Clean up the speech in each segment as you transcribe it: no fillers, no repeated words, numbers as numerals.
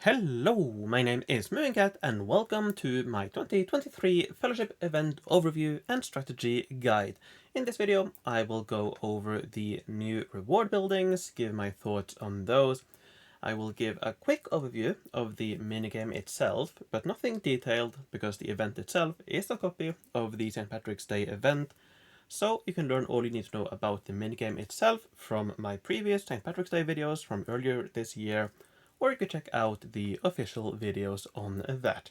Hello, my name is MooingCat and welcome to my 2023 Fellowship Event Overview and Strategy Guide. In this video I will go over the new reward buildings, give my thoughts on those. I will give a quick overview of the minigame itself, but nothing detailed because the event itself is a copy of the St. Patrick's Day event. So you can learn all you need to know about the minigame itself from my previous St. Patrick's Day videos from earlier this year, or you could check out the official videos on that.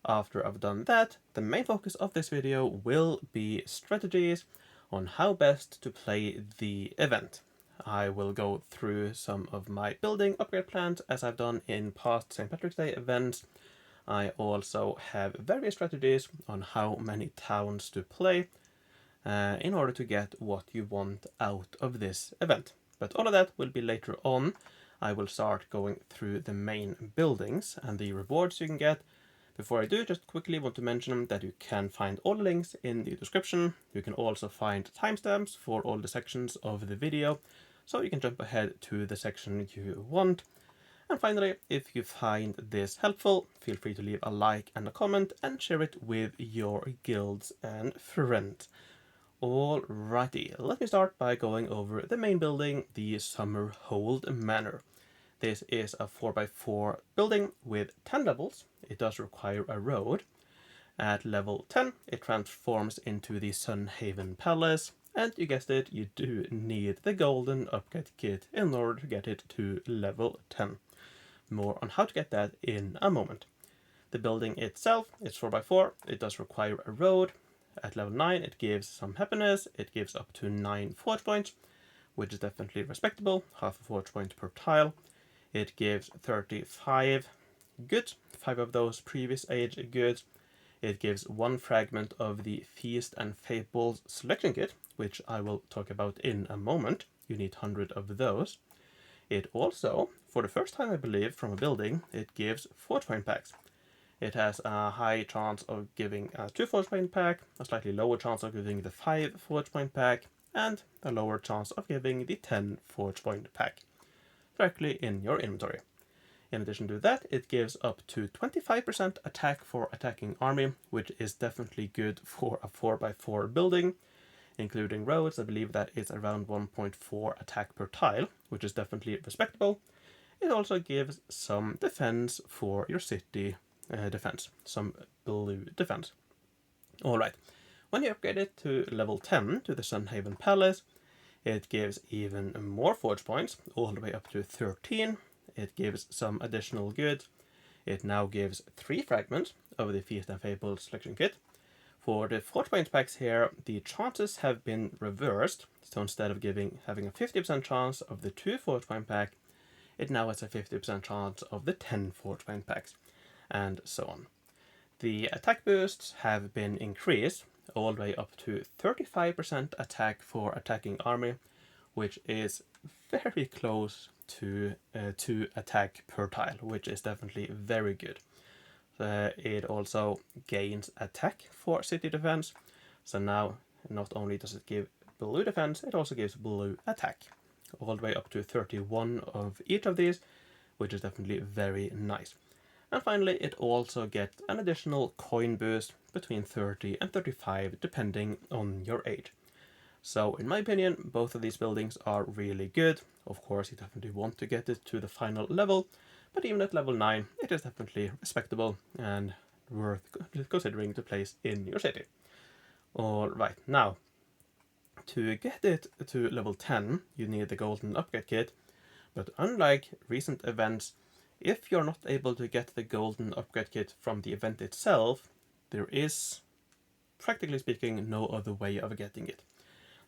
After I've done that, the main focus of this video will be strategies on how best to play the event. I will go through some of my building upgrade plans as I've done in past St. Patrick's Day events. I also have various strategies on how many towns to play in order to get what you want out of this event. But all of that will be later on. I will start going through the main buildings and the rewards you can get. Before I do, just quickly want to mention that you can find all the links in the description. You can also find timestamps for all the sections of the video, so you can jump ahead to the section you want. And finally, if you find this helpful, feel free to leave a like and a comment and share it with your guilds and friends. Alrighty, let me start by going over the main building, the Summerhold Manor. This is a 4x4 building with 10 levels. It does require a road. At level 10, it transforms into the Sunhaven Palace, and you guessed it, you do need the golden upgrade kit in order to get it to level 10. More on how to get that in a moment. The building itself is 4x4, it does require a road. At level 9, it gives some happiness, it gives up to 9 forge points, which is definitely respectable, half a forge point per tile. It gives 35 goods, 5 of those previous age goods. It gives 1 fragment of the Feast and Fables selection kit, which I will talk about in a moment. You need 100 of those. It also, for the first time I believe from a building, it gives forge point packs. It has a high chance of giving a 2 forge point pack, a slightly lower chance of giving the 5 forge point pack, and a lower chance of giving the 10 forge point pack directly in your inventory. In addition to that, it gives up to 25% attack for attacking army, which is definitely good for a 4x4 building. Including roads, I believe that is around 1.4 attack per tile, which is definitely respectable. It also gives some defense for your city defense, some blue defense. Alright, when you upgrade it to level 10 to the Sunhaven Palace, it gives even more forge points, all the way up to 13. It gives some additional goods. It now gives 3 fragments of the Feast and Fables selection kit. For the forge point packs here, the chances have been reversed, so instead of having a 50% chance of the 2 forge point pack, it now has a 50% chance of the 10 forge point packs, and so on. The attack boosts have been increased all the way up to 35% attack for attacking army, which is very close to 2 attack per tile, which is definitely very good. It also gains attack for city defense, so now not only does it give blue defense, it also gives blue attack, all the way up to 31 of each of these, which is definitely very nice. And finally, it also gets an additional coin boost between 30 and 35 depending on your age. So in my opinion, both of these buildings are really good. Of course, you definitely want to get it to the final level, but even at level 9, it is definitely respectable and worth considering to place in your city. Alright, now, to get it to level 10, you need the golden upgrade kit, but unlike recent events, if you're not able to get the golden upgrade kit from the event itself, there is, practically speaking, no other way of getting it.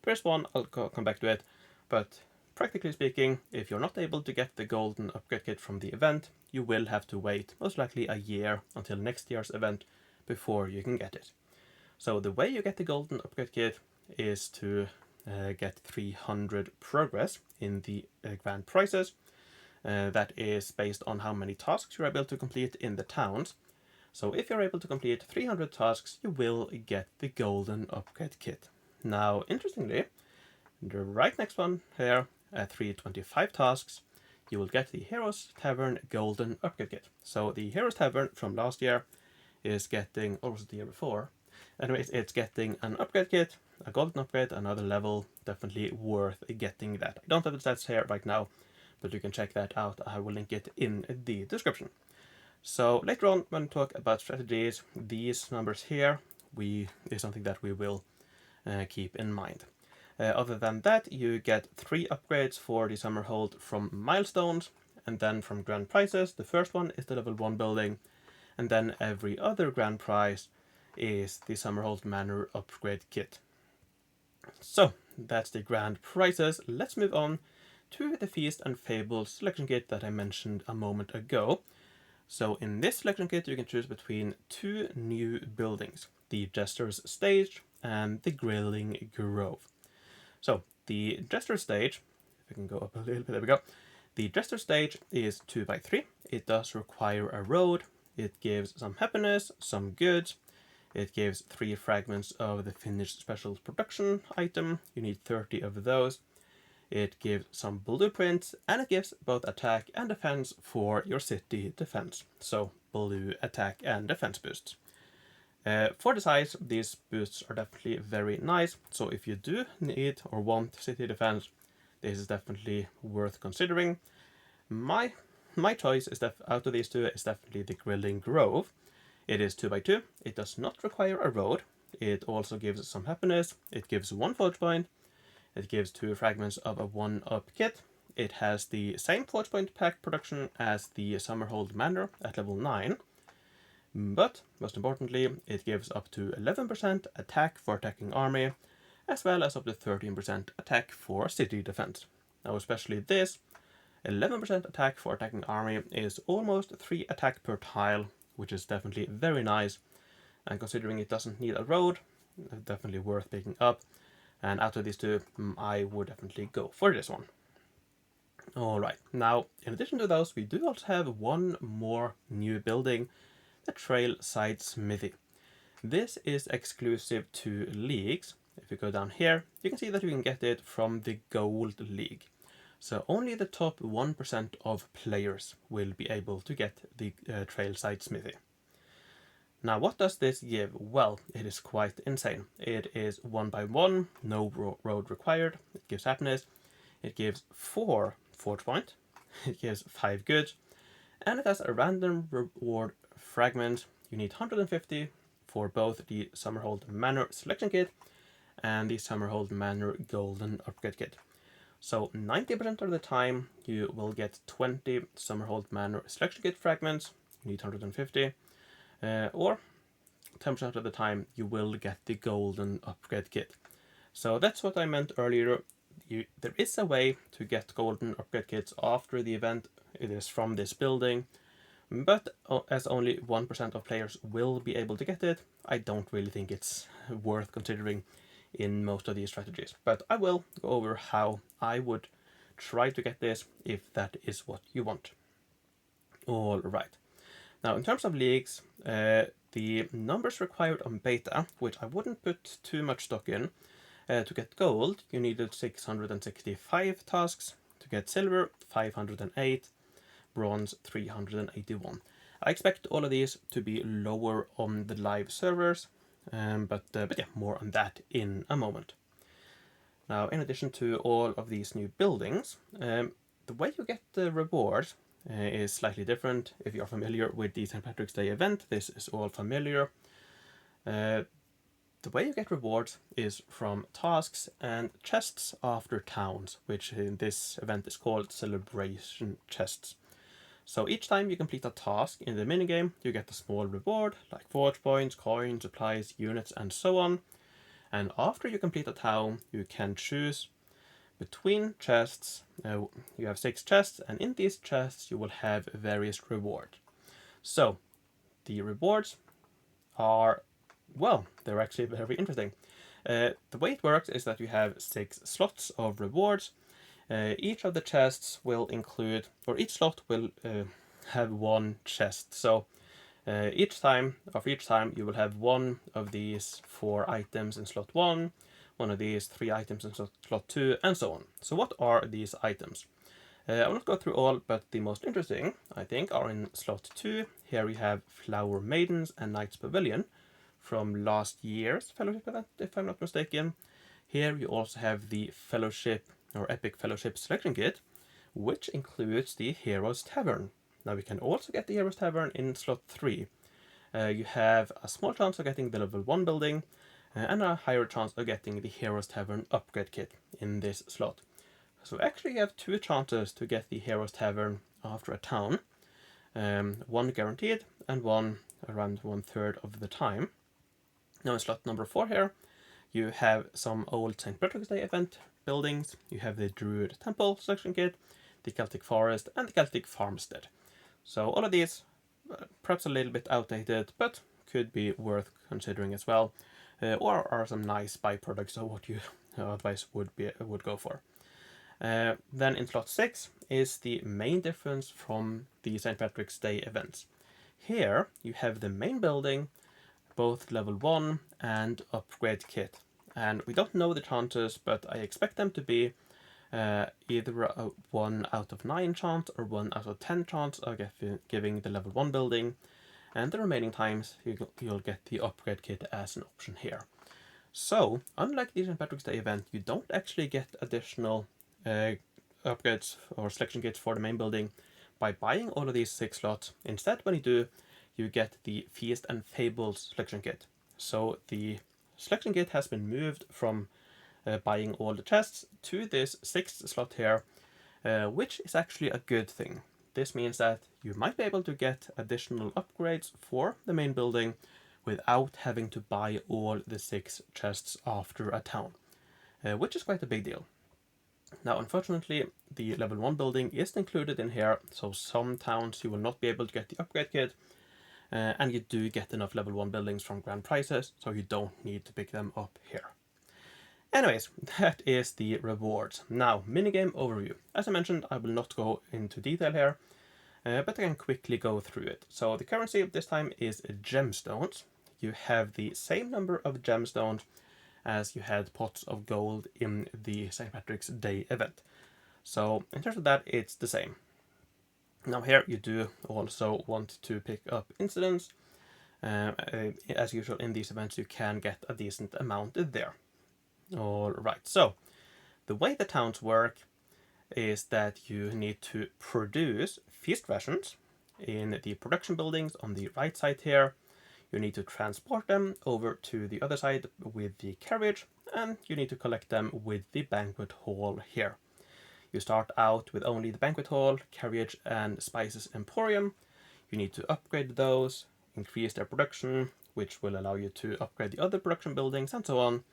There's one, I'll come back to it, but practically speaking, if you're not able to get the golden upgrade kit from the event, you will have to wait most likely a year until next year's event before you can get it. So the way you get the golden upgrade kit is to get 300 progress in the grand prizes. That is based on how many tasks you're able to complete in the towns. So if you're able to complete 300 tasks, you will get the golden upgrade kit. Now, interestingly, the right next one here, at 325 tasks, you will get the Heroes Tavern Golden Upgrade Kit. So the Heroes Tavern from last year is getting, or was it the year before? Anyways, it's getting an upgrade kit, a golden upgrade, another level, definitely worth getting that. I don't have the stats here right now, but you can check that out. I will link it in the description. So later on, when we talk about strategies, these numbers here is something that we will keep in mind. Other than that, you get 3 upgrades for the Summerhold from milestones, and then from grand prizes. The first one is the level 1 building, and then every other grand prize is the Summerhold Manor upgrade kit. So that's the grand prizes. Let's move on to the Feast and Fables selection kit that I mentioned a moment ago. So in this selection kit you can choose between 2 new buildings, the Jester's Stage and the Grilling Grove. So the Jester Stage, if I can go up a little bit, there we go. The Jester Stage is 2x3. It does require a road. It gives some happiness, some goods. It gives 3 fragments of the finished special production item. You need 30 of those. It gives some blueprints, and it gives both attack and defense for your city defense. So blue attack and defense boosts. For the size, these boosts are definitely very nice. So if you do need or want city defense, this is definitely worth considering. My choice is out of these 2 is definitely the Grilling Grove. It is 2x2. It does not require a road. It also gives some happiness. It gives 1 forge point. It gives 2 fragments of a 1-up kit. It has the same forge point pack production as the Summerhold Manor at level 9. But, most importantly, it gives up to 11% attack for attacking army, as well as up to 13% attack for city defense. Now especially this, 11% attack for attacking army is almost 3 attack per tile, which is definitely very nice, and considering it doesn't need a road, definitely worth picking up. And out of these 2, I would definitely go for this one. Alright, now in addition to those, we do also have 1 more new building, the Trailside Smithy. This is exclusive to leagues. If you go down here, you can see that you can get it from the Gold League. So only the top 1% of players will be able to get the Trailside Smithy. Now what does this give? Well, it is quite insane. It is 1x1, no road required, it gives happiness, it gives 4 forge point, it gives 5 goods, and it has a random reward fragment. You need 150 for both the Summerhold Manor selection kit and the Summerhold Manor Golden Upgrade Kit. So 90% of the time you will get 20 Summerhold Manor selection kit fragments, you need 150, or 10% of the time you will get the Golden Upgrade Kit. So that's what I meant earlier. There is a way to get Golden Upgrade Kits after the event. It is from this building, but as only 1% of players will be able to get it, I don't really think it's worth considering in most of these strategies. But I will go over how I would try to get this if that is what you want. Alright, now in terms of leagues, the numbers required on beta, which I wouldn't put too much stock in, to get gold you needed 665 tasks, to get silver 508, bronze 381. I expect all of these to be lower on the live servers, but yeah, more on that in a moment. Now, in addition to all of these new buildings, the way you get the rewards is slightly different. If you're familiar with the St. Patrick's Day event, this is all familiar. The way you get rewards is from tasks and chests after towns, which in this event is called celebration chests. So each time you complete a task in the minigame, you get a small reward, like forge points, coins, supplies, units, and so on. And after you complete a town, you can choose between chests. You have 6 chests, and in these chests you will have various rewards. So the rewards are, well, they're actually very interesting. The way it works is that you have 6 slots of rewards. Each of the chests will include, or each slot will have 1 chest. So after each time you will have 1 of these 4 items in slot 1 of these 3 items in slot 2, and so on. So what are these items? I will not go through all, but the most interesting, I think, are in slot 2. Here we have Flower Maidens and Knights Pavilion from last year's Fellowship event, if I'm not mistaken. Here you also have the Fellowship or Epic Fellowship Selection Kit, which includes the Heroes Tavern. Now we can also get the Heroes Tavern in slot 3. You have a small chance of getting the level 1 building and a higher chance of getting the Heroes Tavern upgrade kit in this slot. So actually you have 2 chances to get the Heroes Tavern after a town. One guaranteed and one around 1/3 of the time. Now in slot number 4 here, you have some old St. Patrick's Day event buildings. You have the Druid Temple selection kit, the Celtic Forest, and the Celtic Farmstead. So all of these, perhaps a little bit outdated, but could be worth considering as well, or are some nice byproducts of what you otherwise would go for. Then in slot 6 is the main difference from the St. Patrick's Day events. Here you have the main building, both level 1 and upgrade kit. And we don't know the chances, but I expect them to be either a 1 out of 9 chance or 1 out of 10 chance of giving the level 1 building. And the remaining times you'll get the upgrade kit as an option here. So, unlike the St. Patrick's Day event, you don't actually get additional upgrades or selection kits for the main building by buying all of these 6 slots. Instead, when you do, you get the Feast and Fables selection kit. So the selection kit has been moved from buying all the chests to this 6th slot here, which is actually a good thing. This means that you might be able to get additional upgrades for the main building without having to buy all the 6 chests after a town, which is quite a big deal. Now, unfortunately, the level 1 building isn't included in here, so some towns you will not be able to get the upgrade kit, and you do get enough level 1 buildings from grand prizes, so you don't need to pick them up here. Anyways, that is the rewards. Now, minigame overview. As I mentioned, I will not go into detail here, but I can quickly go through it. So the currency this time is gemstones. You have the same number of gemstones as you had pots of gold in the St. Patrick's Day event. So in terms of that, it's the same. Now here you do also want to pick up incidents. As usual in these events, you can get a decent amount there. Alright, so the way the towns work is that you need to produce feast rations in the production buildings on the right side here. You need to transport them over to the other side with the carriage, and you need to collect them with the banquet hall here. You start out with only the banquet hall, carriage, and spices emporium. You need to upgrade those, increase their production, which will allow you to upgrade the other production buildings, and so on.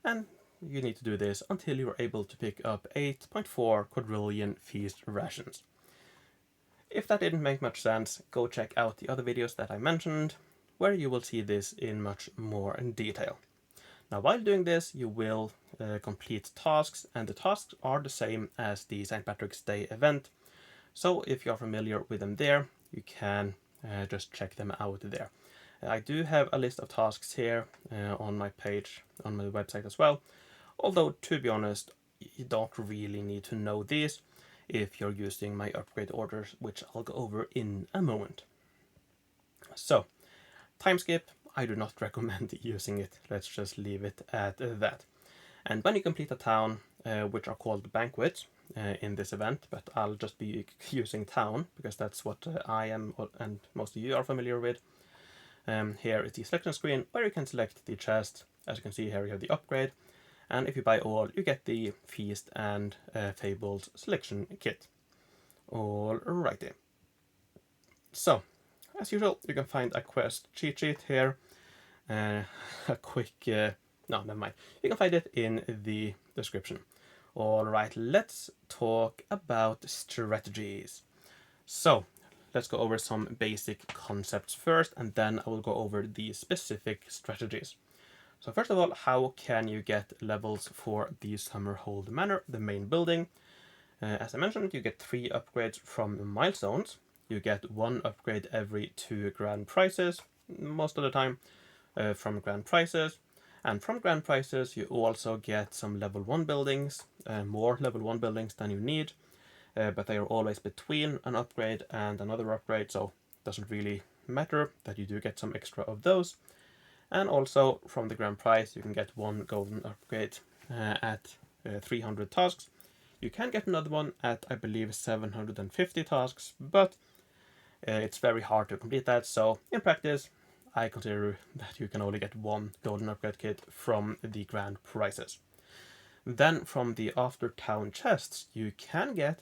And you need to do this until you are able to pick up 8.4 quadrillion feast rations. If that didn't make much sense, go check out the other videos that I mentioned, where you will see this in much more detail. Now, while doing this, you will complete tasks, and the tasks are the same as the St. Patrick's Day event. So if you're familiar with them there, you can just check them out there. I do have a list of tasks here on my page, on my website as well. Although, to be honest, you don't really need to know these if you're using my upgrade orders, which I'll go over in a moment. So, time skip, I do not recommend using it. Let's just leave it at that. And when you complete a town, which are called banquets in this event, but I'll just be using town because that's what I am and most of you are familiar with. Here is the selection screen where you can select the chest. As you can see here, you have the upgrade. And if you buy all, you get the Feast and Fables selection kit. Alrighty. So, as usual, you can find a quest cheat sheet here. A quick... no, never mind. You can find it in the description. Alright, let's talk about strategies. So, let's go over some basic concepts first, and then I will go over the specific strategies. So first of all, how can you get levels for the Summerhold Manor, the main building? As I mentioned, you get 3 upgrades from milestones. You get 1 upgrade every 2 grand prizes, most of the time, from grand prizes. And from grand prizes, you also get some level 1 buildings, more level 1 buildings than you need. but they are always between an upgrade and another upgrade, so it doesn't really matter that you do get some extra of those. And also from the grand prize you can get one golden upgrade at 300 tasks. You can get another one at, I believe, 750 tasks, but it's very hard to complete that, so in practice I consider that you can only get one golden upgrade kit from the grand prizes. Then from the after town chests you can get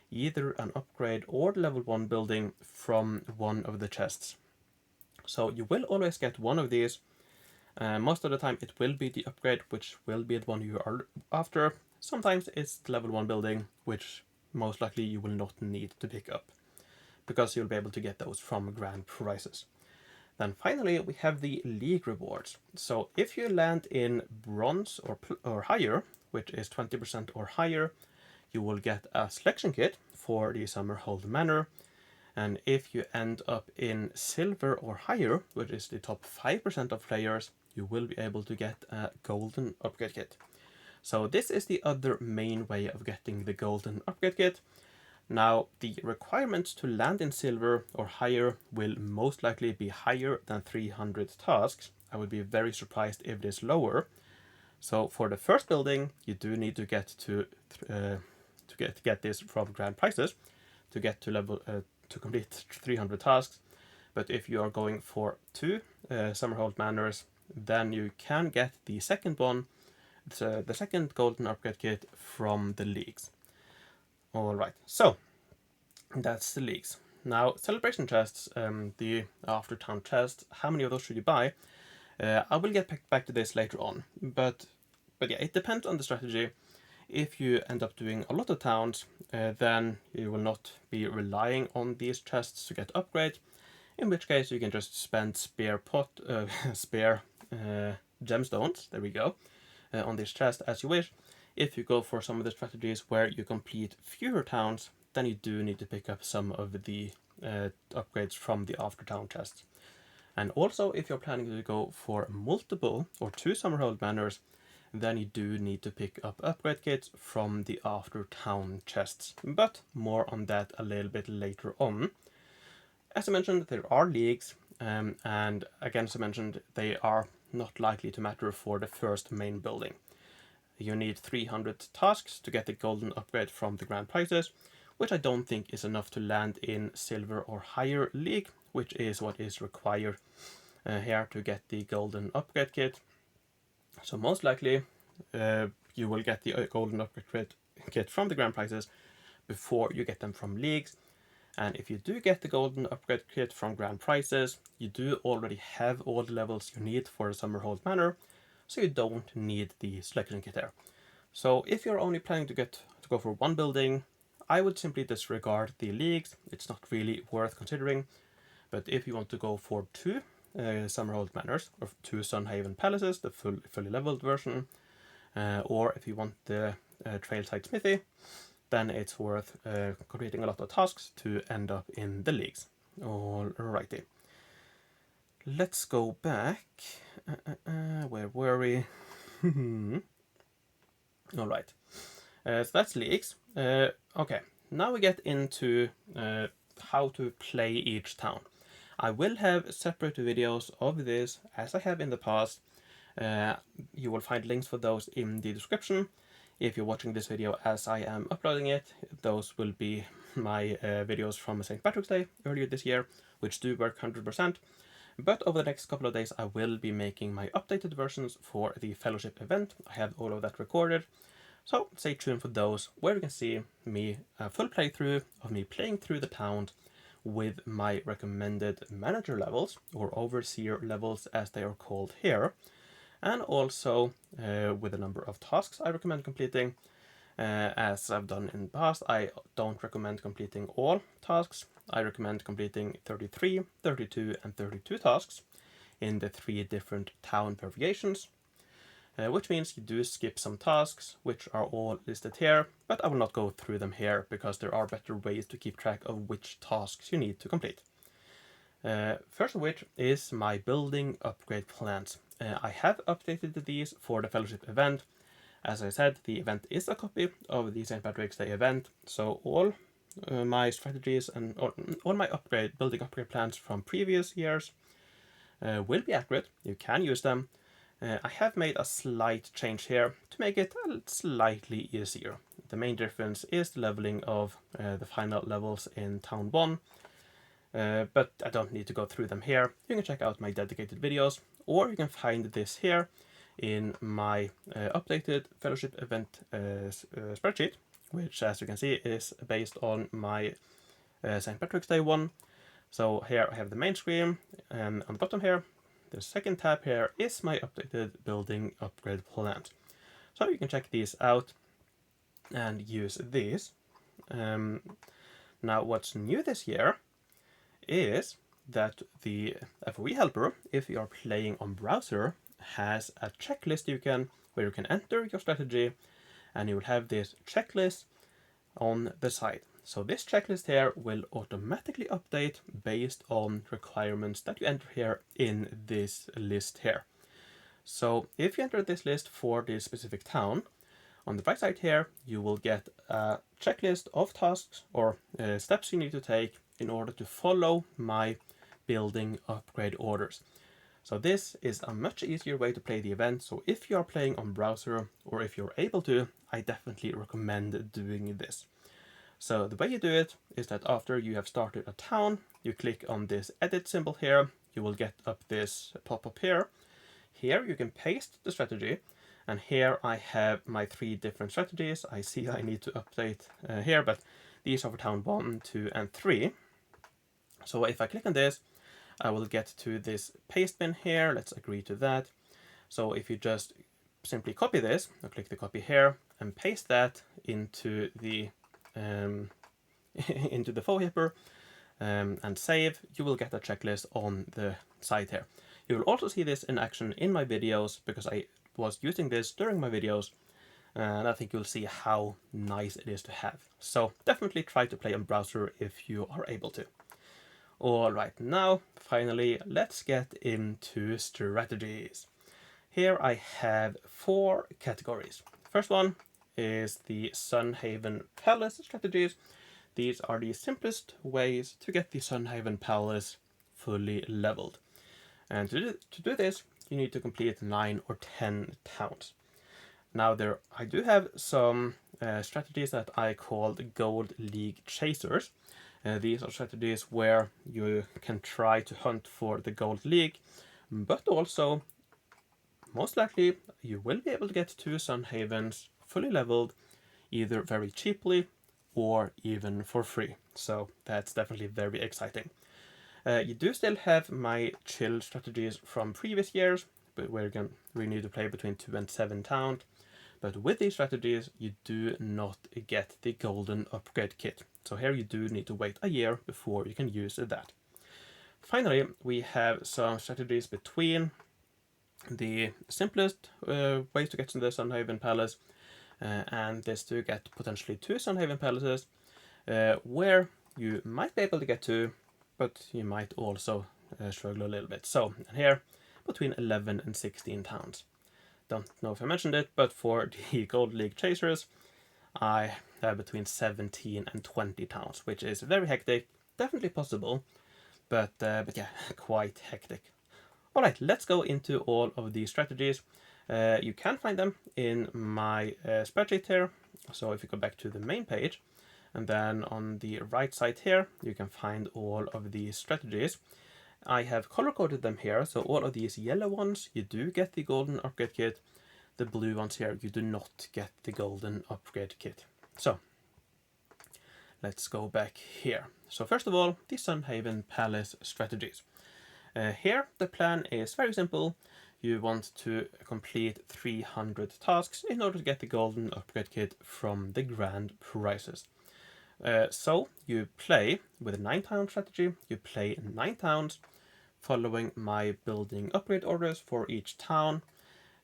either an upgrade or level 1 building from one of the chests. So you will always get one of these. Most of the time it will be the upgrade, which will be the one you are after. Sometimes it's the level 1 building, which most likely you will not need to pick up, because you'll be able to get those from grand prizes. Then finally we have the league rewards. So if you land in bronze or higher, which is 20% or higher, you will get a selection kit for the Summerhold Manor. And if you end up in silver or higher, which is the top 5% of players, you will be able to get a golden upgrade kit. So this is the other main way of getting the golden upgrade kit. Now, the requirements to land in silver or higher will most likely be higher than 300 tasks. I would be very surprised if it is lower. So for the first building, you do need to get get this from grand prizes to get to level to complete 300 tasks. But if you are going for 2 Summerhold Manors, then you can get the second one, the second golden upgrade kit from the leagues. Alright, so that's the leagues. Now, celebration chests, the after town chests, how many of those should you buy? I will get back to this later on, but yeah, it depends on the strategy. If you end up doing a lot of towns, then you will not be relying on these chests to get upgrade, in which case you can just spend spare gemstones, there we go, on this chest as you wish. If you go for some of the strategies where you complete fewer towns, then you do need to pick up some of the upgrades from the after town chests. And also, if you're planning to go for multiple or 2 Summerhold Manors, then you do need to pick up upgrade kits from the after town chests. But more on that a little bit later on. As I mentioned, there are leagues, and again, as I mentioned, they are not likely to matter for the first main building. You need 300 tasks to get the golden upgrade from the grand prizes, which I don't think is enough to land in silver or higher league, which is what is required here to get the golden upgrade kit. So most likely you will get the golden upgrade kit from the grand prizes before you get them from leagues. And if you do get the golden upgrade kit from grand prizes, you do already have all the levels you need for the Summerhold Manor, so you don't need the selection kit there. So if you're only planning to go for one building, I would simply disregard the leagues. It's not really worth considering. But if you want to go for 2 Summerhold Manors, or 2 Sunhaven Palaces, the fully leveled version, or if you want the Trailside Smithy, then it's worth completing a lot of tasks to end up in the leagues. Alrighty. Let's go back. Where were we? Alright. So that's leagues. Okay, now we get into how to play each town. I will have separate videos of this, as I have in the past. You will find links for those in the description. If you're watching this video as I am uploading it, those will be my videos from St. Patrick's Day earlier this year, which do work 100%. But over the next couple of days I will be making my updated versions for the Fellowship event. I have all of that recorded. So stay tuned for those, where you can see me, a full playthrough of me playing through the town with my recommended manager levels, or overseer levels as they are called here, and also with the number of tasks I recommend completing. As I've done in the past, I don't recommend completing all tasks. I recommend completing 33, 32 and 32 tasks in the 3 different town variations. Which means you do skip some tasks, which are all listed here, but I will not go through them here because there are better ways to keep track of which tasks you need to complete. First of which is my building upgrade plans. I have updated these for the Fellowship event, As I said, the event is a copy of the St. Patrick's Day event, so all my strategies and all my building upgrade plans from previous years will be accurate. You can use them. I have made a slight change here to make it slightly easier. The main difference is the leveling of the final levels in Town 1, but I don't need to go through them here. You can check out my dedicated videos, or you can find this here in my updated Fellowship event spreadsheet, which, as you can see, is based on my St. Patrick's Day one. So here I have the main screen, and on the bottom here, the second tab here is my updated building upgrade plans. So you can check these out and use these. Now what's new this year is that the FOE helper, if you are playing on browser, has a checklist where you can enter your strategy, and you will have this checklist on the side. So this checklist here will automatically update based on requirements that you enter here in this list here. So if you enter this list for this specific town, on the right side here, you will get a checklist of tasks or steps you need to take in order to follow my building upgrade orders. So this is a much easier way to play the event. So if you are playing on browser, or if you're able to, I definitely recommend doing this. So the way you do it is that after you have started a town, you click on this edit symbol here. You will get up this pop-up here. Here you can paste the strategy, and here I have my 3 different strategies. I see I need to update here, but these are for town 1, 2, and 3. So if I click on this, I will get to this paste bin here. Let's agree to that. So if you just simply copy this, I'll click the copy here and paste that into the into the FOE helper and save, you will get a checklist on the side here. You will also see this in action in my videos, because I was using this during my videos, and I think you'll see how nice it is to have. So definitely try to play on browser if you are able to. Alright, now finally let's get into strategies. Here I have 4 categories. First one is the Sunhaven Palace strategies. These are the simplest ways to get the Sunhaven Palace fully leveled. And to do this, you need to complete 9 or 10 towns. Now I do have some strategies that I call the Gold League Chasers. These are strategies where you can try to hunt for the Gold League, but also, most likely, you will be able to get 2 Sunhavens fully leveled, either very cheaply or even for free. So that's definitely very exciting. You do still have my chill strategies from previous years, but where we need to play between 2 and 7 towns. But with these strategies, you do not get the golden upgrade kit. So here you do need to wait a year before you can use that. Finally, we have some strategies between the simplest ways to get to the Sunhaven Palace and this to get potentially 2 Sunhaven Palaces, where you might be able to get 2, but you might also struggle a little bit. So here, between 11 and 16 towns. Don't know if I mentioned it, but for the Gold League Chasers, I have between 17 and 20 towns, which is very hectic. Definitely possible, but yeah, quite hectic. Alright, let's go into all of these strategies. You can find them in my spreadsheet here. So if you go back to the main page, and then on the right side here, you can find all of these strategies. I have color-coded them here, so all of these yellow ones, you do get the golden upgrade kit. The blue ones here, you do not get the golden upgrade kit. So, let's go back here. So first of all, the Sunhaven Palace strategies. Here, the plan is very simple. You want to complete 300 tasks in order to get the golden upgrade kit from the grand prizes. So you play with a 9-town strategy. You play 9 towns, following my building upgrade orders for each town.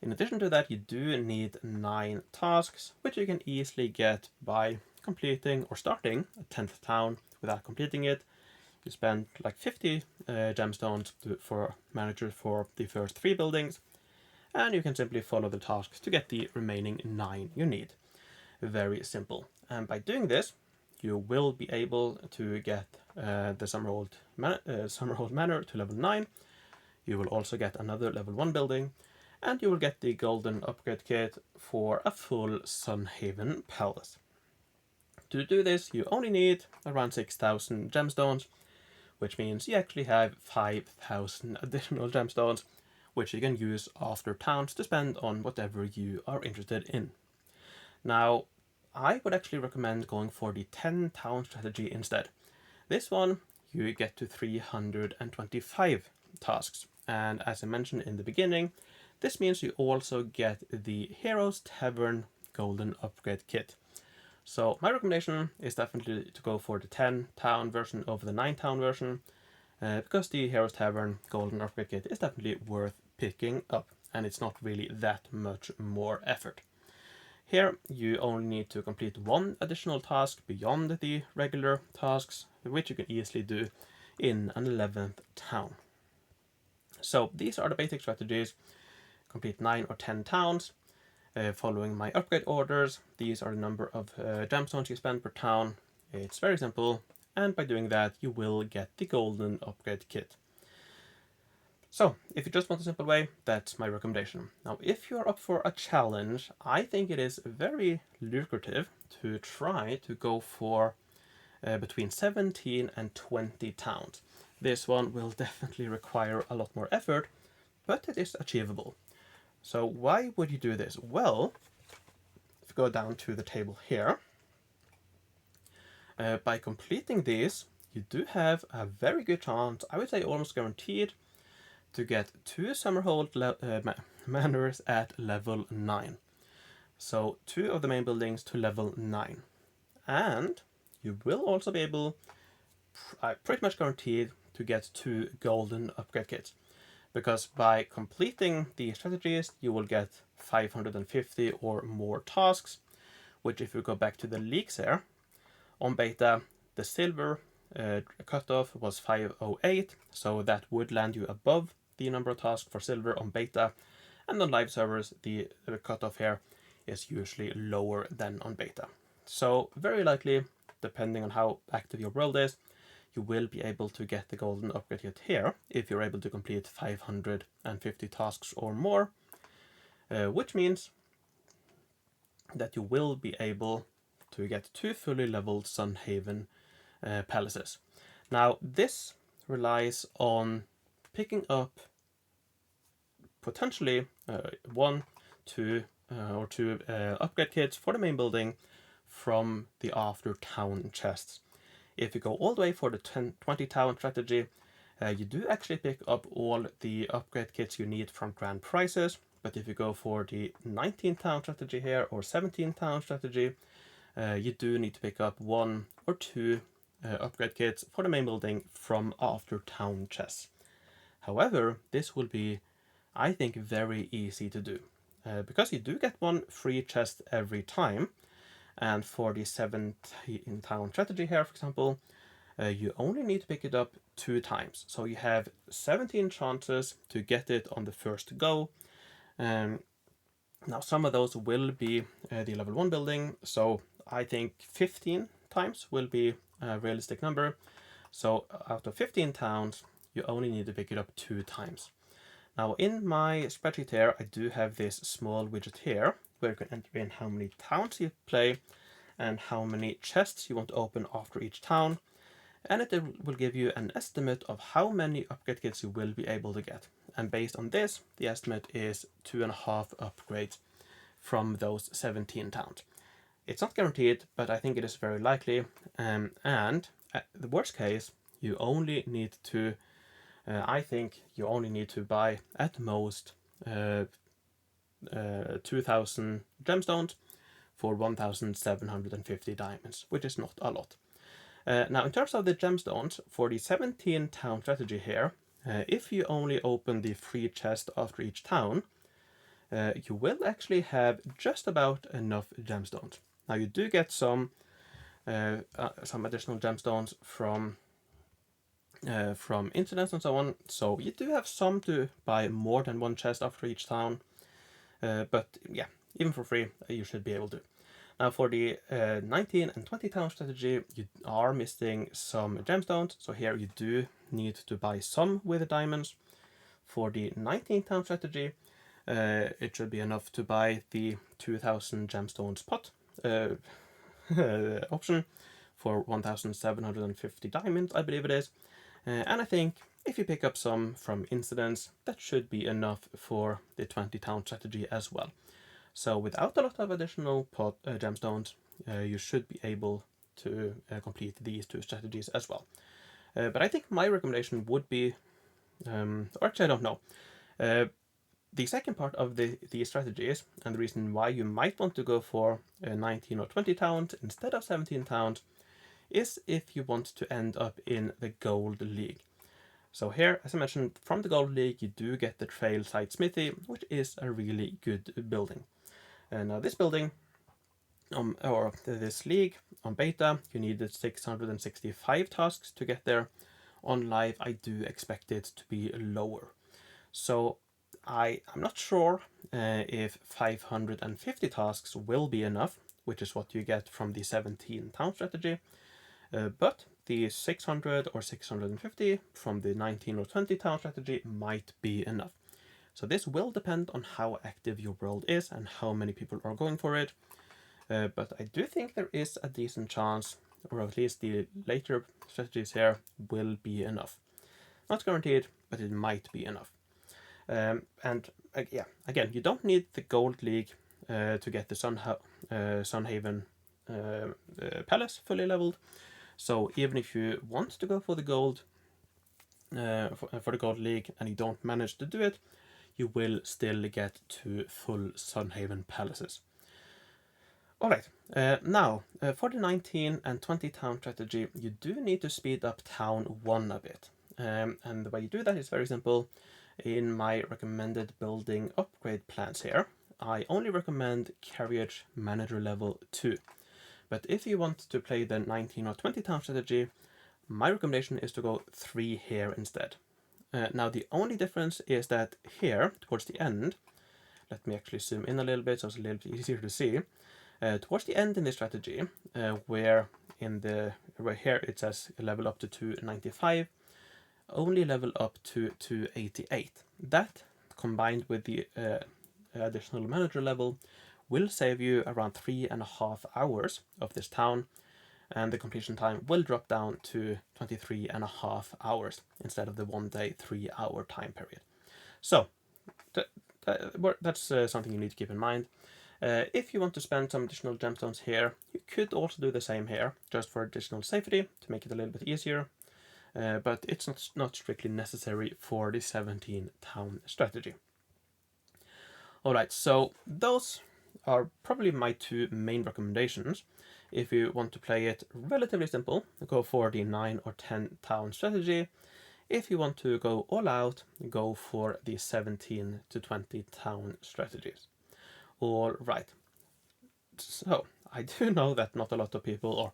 In addition to that, you do need 9 tasks, which you can easily get by completing or starting a 10th town without completing it. You spend like 50 gemstones for managers for the first 3 buildings, and you can simply follow the tasks to get the remaining 9 you need. Very simple. And by doing this, you will be able to get the Summerhold Manor to level 9. You will also get another level 1 building, and you will get the golden upgrade kit for a full Sunhaven Palace. To do this, you only need around 6,000 gemstones, which means you actually have 5,000 additional gemstones, which you can use after towns to spend on whatever you are interested in. Now, I would actually recommend going for the 10 town strategy instead. This one, you get to 325 tasks, and as I mentioned in the beginning, this means you also get the Hero's Tavern Golden Upgrade Kit. So my recommendation is definitely to go for the 10 town version over the 9 town version, because the Hero's Tavern Golden Upgrade Kit is definitely worth picking up, and it's not really that much more effort. Here you only need to complete one additional task beyond the regular tasks, which you can easily do in an 11th town. So these are the basic strategies. Complete 9 or 10 towns, following my upgrade orders. These are the number of gemstones you spend per town. It's very simple, and by doing that you will get the golden upgrade kit. So, if you just want a simple way, that's my recommendation. Now, if you're up for a challenge, I think it is very lucrative to try to go for between 17 and 20 towns. This one will definitely require a lot more effort, but it is achievable. So why would you do this? Well, if you go down to the table here, by completing these, you do have a very good chance, I would say almost guaranteed, to get 2 Summerhold manors at level 9. So 2 of the main buildings to level 9. And you will also be able, pretty much guaranteed, to get 2 golden upgrade kits. Because by completing the strategies, you will get 550 or more tasks, which if you go back to the leaks here, on beta, the silver cutoff was 508, so that would land you above the number of tasks for silver on beta, and on live servers the cutoff here is usually lower than on beta. So very likely, depending on how active your world is, you will be able to get the golden upgrade kit here if you're able to complete 550 tasks or more, which means that you will be able to get 2 fully leveled Sunhaven Palaces. Now this relies on picking up potentially 1, 2 or 2 upgrade kits for the main building from the after town chests. If you go all the way for the 20 town strategy, you do actually pick up all the upgrade kits you need from grand prizes, but if you go for the 19 town strategy here or 17 town strategy, you do need to pick up 1 or 2 upgrade kits for the main building from after town chests. However, this will be, I think, very easy to do, because you do get 1 free chest every time, and for the 17 town strategy here, for example, you only need to pick it up 2 times. So you have 17 chances to get it on the first go. Now some of those will be the level 1 building, so I think 15 times will be a realistic number. So out of 15 towns, you only need to pick it up 2 times. Now in my spreadsheet here, I do have this small widget here, where you can enter in how many towns you play and how many chests you want to open after each town, and it will give you an estimate of how many upgrade kits you will be able to get. And based on this, the estimate is 2.5 upgrades from those 17 towns. It's not guaranteed, but I think it is very likely, and at the worst case, you only need to, I think you only need to buy at most 2,000 gemstones for 1,750 diamonds, which is not a lot. Now in terms of the gemstones, for the 17 town strategy here, if you only open the free chest after each town, you will actually have just about enough gemstones. Now you do get some additional gemstones from incidents and so on, so you do have some to buy more than 1 chest after each town. But yeah, even for free, you should be able to. Now for the 19 and 20 town strategy, you are missing some gemstones, so here you do need to buy some with the diamonds. For the 19 town strategy, it should be enough to buy the 2000 gemstones pot option for 1750 diamonds, I believe it is. And I think if you pick up some from incidents, that should be enough for the 20 town strategy as well. So without a lot of additional gemstones, you should be able to complete these two strategies as well. But I think my recommendation would be, or actually I don't know, the second part of these strategies, and the reason why you might want to go for 19 or 20 towns instead of 17 towns, is if you want to end up in the Gold League. So here, as I mentioned, from the Gold League you do get the Trailside Smithy, which is a really good building. And now this building, or this league, on beta, you needed 665 tasks to get there. On live, I do expect it to be lower. So I'm not sure if 550 tasks will be enough, which is what you get from the 17 town strategy, but the 600 or 650 from the 19 or 20 town strategy might be enough. So this will depend on how active your world is and how many people are going for it. But I do think there is a decent chance, or at least the later strategies here will be enough. Not guaranteed, but it might be enough. And yeah, again, you don't need the Gold League to get the Sunhaven Palace fully leveled. So even if you want to go for the gold, for the Gold League, and you don't manage to do it, you will still get to full Sunhaven Palaces. Alright, now for the 19 and 20 town strategy, you do need to speed up town 1 a bit. And the way you do that is very simple. In my recommended building upgrade plans here, I only recommend Carriage Manager level 2. But if you want to play the 19 or 20 town strategy, my recommendation is to go 3 here instead. Now the only difference is that here, towards the end, let me actually zoom in a little bit so it's a little bit easier to see. Towards the end in the strategy, where here it says level up to 295, only level up to 288. That, combined with the additional manager level, will save you around 3.5 hours of this town, and the completion time will drop down to 23.5 hours instead of the 1 day 3 hour time period. So that's something you need to keep in mind. If you want to spend some additional gemstones here, you could also do the same here, just for additional safety, to make it a little bit easier. But it's not strictly necessary for the 17 town strategy. Alright, so those are probably my 2 main recommendations. If you want to play it relatively simple, go for the 9 or 10 town strategy. If you want to go all out, go for the 17 to 20 town strategies. Alright, so I do know that not a lot of people, or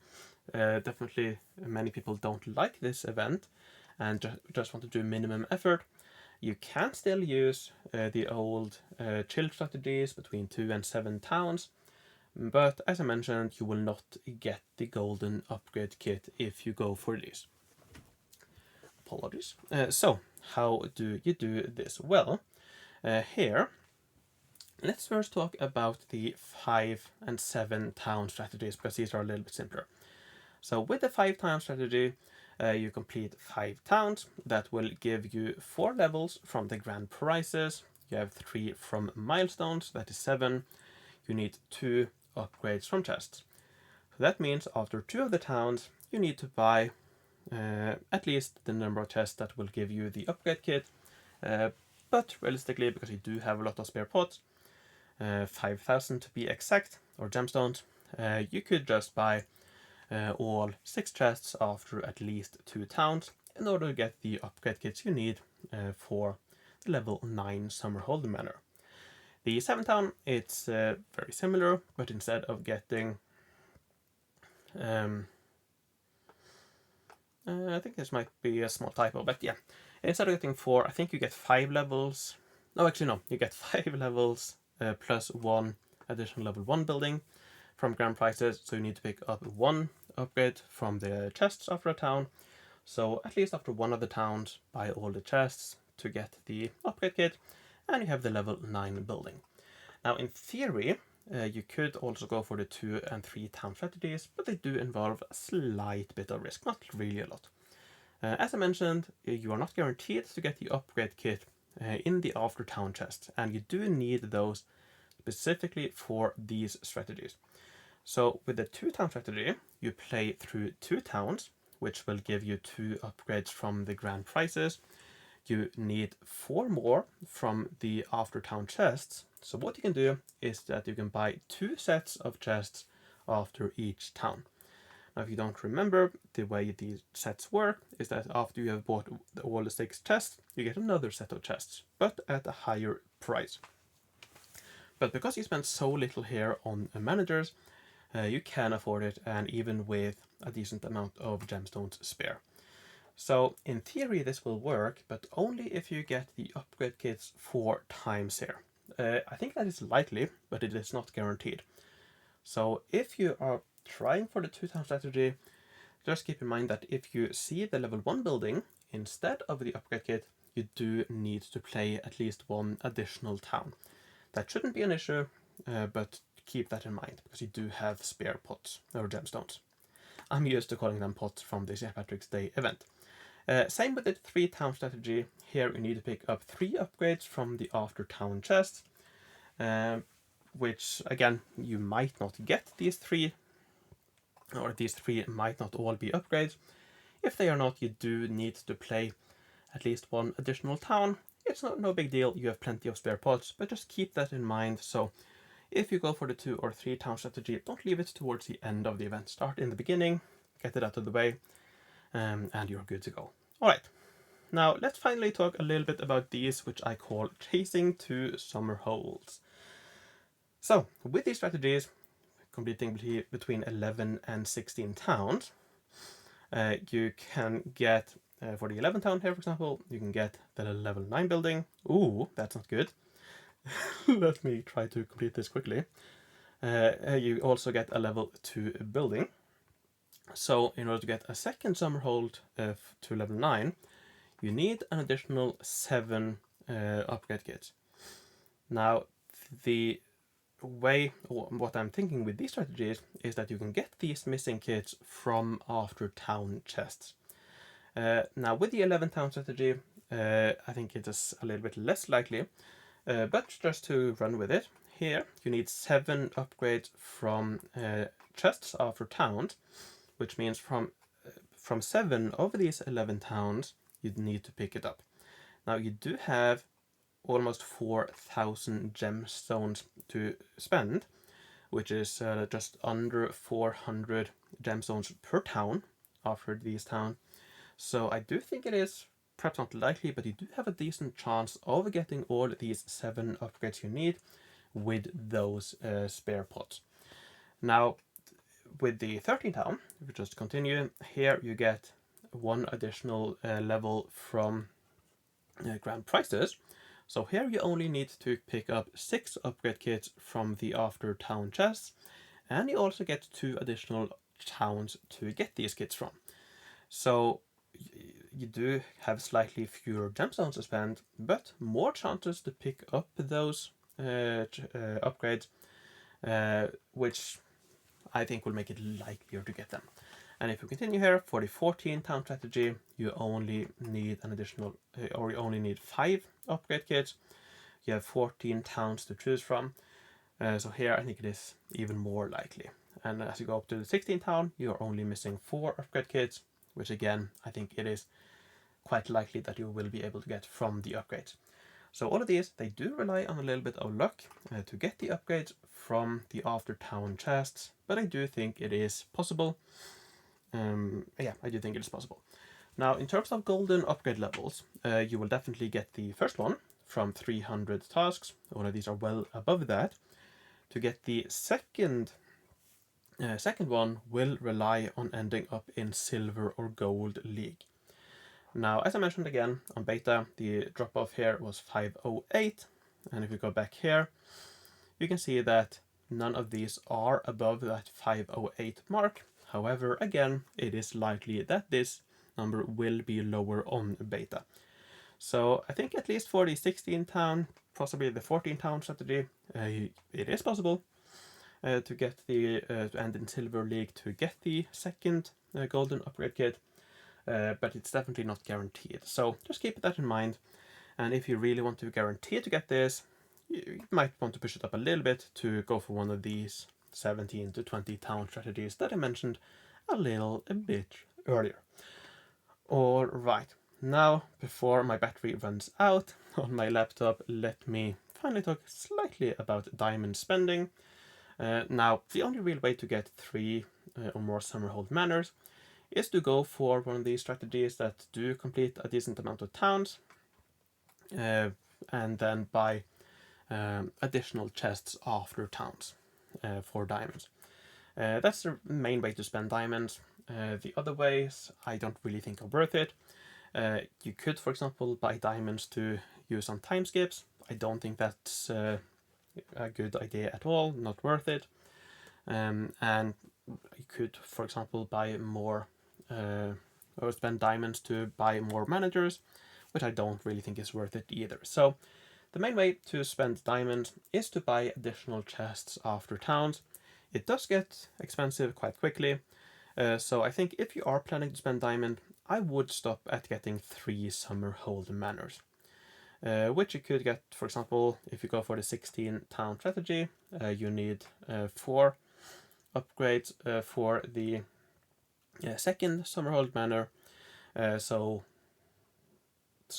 definitely many people, don't like this event and just want to do minimum effort. You can still use the old chill strategies between 2 and 7 towns, but as I mentioned, you will not get the golden upgrade kit if you go for these. Apologies. So how do you do this? Well, here, let's first talk about the 5 and 7 town strategies, because these are a little bit simpler. So with the 5 town strategy, you complete 5 towns. That will give you 4 levels from the grand prizes. You have 3 from milestones, that is 7. You need 2 upgrades from chests. So that means after 2 of the towns, you need to buy at least the number of chests that will give you the upgrade kit. But realistically, because you do have a lot of spare pots, 5,000 to be exact, or gemstones, you could just buy all 6 chests after at least 2 towns in order to get the upgrade kits you need for the level 9 Summerhold Manor. The 7th town, it's very similar, but instead of getting I think this might be a small typo, but yeah, instead of getting 4, I think you get 5 levels. No, actually no, you get 5 levels plus 1 additional level 1 building from grand prizes, so you need to pick up 1 upgrade from the chests after a town. So at least after one of the towns, buy all the chests to get the upgrade kit, and you have the level 9 building. Now in theory, you could also go for the 2 and 3 town strategies, but they do involve a slight bit of risk, not really a lot. As I mentioned, you are not guaranteed to get the upgrade kit in the after town chest, and you do need those specifically for these strategies. So with the 2 town strategy, you play through 2 towns, which will give you 2 upgrades from the grand prizes. You need 4 more from the after town chests. So what you can do is that you can buy 2 sets of chests after each town. Now, if you don't remember, the way these sets work is that after you have bought all the 6 chests, you get another set of chests, but at a higher price. But because you spend so little here on managers, you can afford it, and even with a decent amount of gemstones spare. So in theory this will work, but only if you get the upgrade kits 4 times here. I think that is likely, but it is not guaranteed. So if you are trying for the 2 town strategy, just keep in mind that if you see the level 1 building instead of the upgrade kit, you do need to play at least 1 additional town. That shouldn't be an issue, but keep that in mind, because you do have spare pots or gemstones. I'm used to calling them pots from the St. Patrick's Day event. Same with the 3 town strategy. Here you need to pick up 3 upgrades from the after town chest, which again, you might not get these 3, or these 3 might not all be upgrades. If they are not, you do need to play at least 1 additional town. It's no big deal, you have plenty of spare pots, but just keep that in mind. So if you go for the 2 or 3 town strategy, don't leave it towards the end of the event. Start in the beginning, get it out of the way, and you're good to go. Alright, now let's finally talk a little bit about these, which I call chasing to Summerholds. So with these strategies, completing between 11 and 16 towns, you can get, for the 11 town here for example, you can get the level 9 building. Ooh, that's not good. Let me try to complete this quickly. You also get a level 2 building. So in order to get a second Summerhold to level 9, you need an additional 7 upgrade kits. Now, the way, or what I'm thinking with these strategies, is that you can get these missing kits from after town chests. Now, with the 11 town strategy, I think it is a little bit less likely, but just to run with it, here you need 7 upgrades from chests after towns, which means from 7 of these 11 towns, you need to pick it up. Now you do have almost 4,000 gemstones to spend, which is just under 400 gemstones per town after these towns. So I do think it is perhaps not likely, but you do have a decent chance of getting all these 7 upgrades you need with those spare pots. Now, with the 13th town, if we just continue, here you get 1 additional level from grand prizes. So here you only need to pick up 6 upgrade kits from the after town chests, and you also get 2 additional towns to get these kits from. So you do have slightly fewer gemstones to spend, but more chances to pick up those upgrades, which I think will make it likelier to get them. And if we continue here, for the 14 town strategy, you only need an additional, or you only need 5 upgrade kits. You have 14 towns to choose from. So here I think it is even more likely. And as you go up to the 16th town, you're only missing 4 upgrade kits, which again, I think it is quite likely that you will be able to get from the upgrades. So all of these, they do rely on a little bit of luck to get the upgrades from the after town chests, but I do think it is possible. Yeah, I do think it is possible. Now, in terms of golden upgrade levels, you will definitely get the first one from 300 tasks. All of these are well above that. To get the second one will rely on ending up in silver or gold league. Now, as I mentioned again, on beta, the drop-off here was 508, and if we go back here, you can see that none of these are above that 508 mark. However, again, it is likely that this number will be lower on beta. So I think at least for the 16 town, possibly the 14 town strategy, it is possible to get the to end in Silver League to get the second golden upgrade kit, but it's definitely not guaranteed. So just keep that in mind. And if you really want to guarantee to get this, you might want to push it up a little bit to go for one of these 17 to 20 town strategies that I mentioned a bit earlier. Alright, now before my battery runs out on my laptop, let me finally talk slightly about diamond spending. Now, the only real way to get 3 or more Summerhold manors is to go for one of these strategies that do complete a decent amount of towns, and then buy additional chests after towns for diamonds. That's the main way to spend diamonds. The other ways I don't really think are worth it. You could, for example, buy diamonds to use on time skips. I don't think that's a good idea at all, not worth it. And you could, for example, buy more or spend diamonds to buy more managers, which I don't really think is worth it either. So the main way to spend diamonds is to buy additional chests after towns. It does get expensive quite quickly, so I think if you are planning to spend diamond, I would stop at getting 3 Summerhold manors, which you could get, for example, if you go for the 16 town strategy, you need 4 upgrades for the second Summerhold manor, so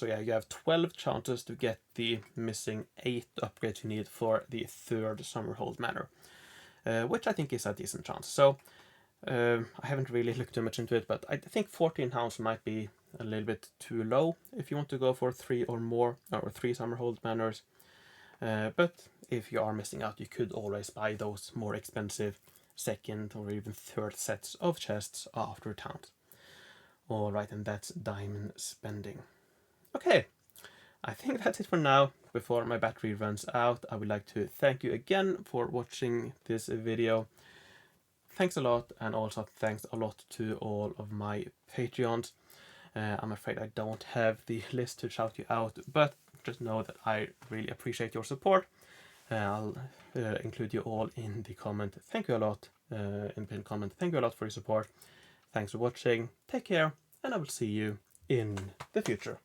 yeah, you have 12 chances to get the missing 8 upgrades you need for the third Summerhold manor, which I think is a decent chance. So I haven't really looked too much into it, but I think 14 hounds might be a little bit too low if you want to go for 3 or more, or 3 Summerhold manors. But if you are missing out, you could always buy those more expensive second or even third sets of chests after towns. Alright, and that's diamond spending. Okay, I think that's it for now. Before my battery runs out, I would like to thank you again for watching this video. Thanks a lot, and also thanks a lot to all of my Patreons. I'm afraid I don't have the list to shout you out, but just know that I really appreciate your support. I'll include you all in the comment. Thank you a lot, in the pinned comment. Thank you a lot for your support. Thanks for watching. Take care, and I will see you in the future.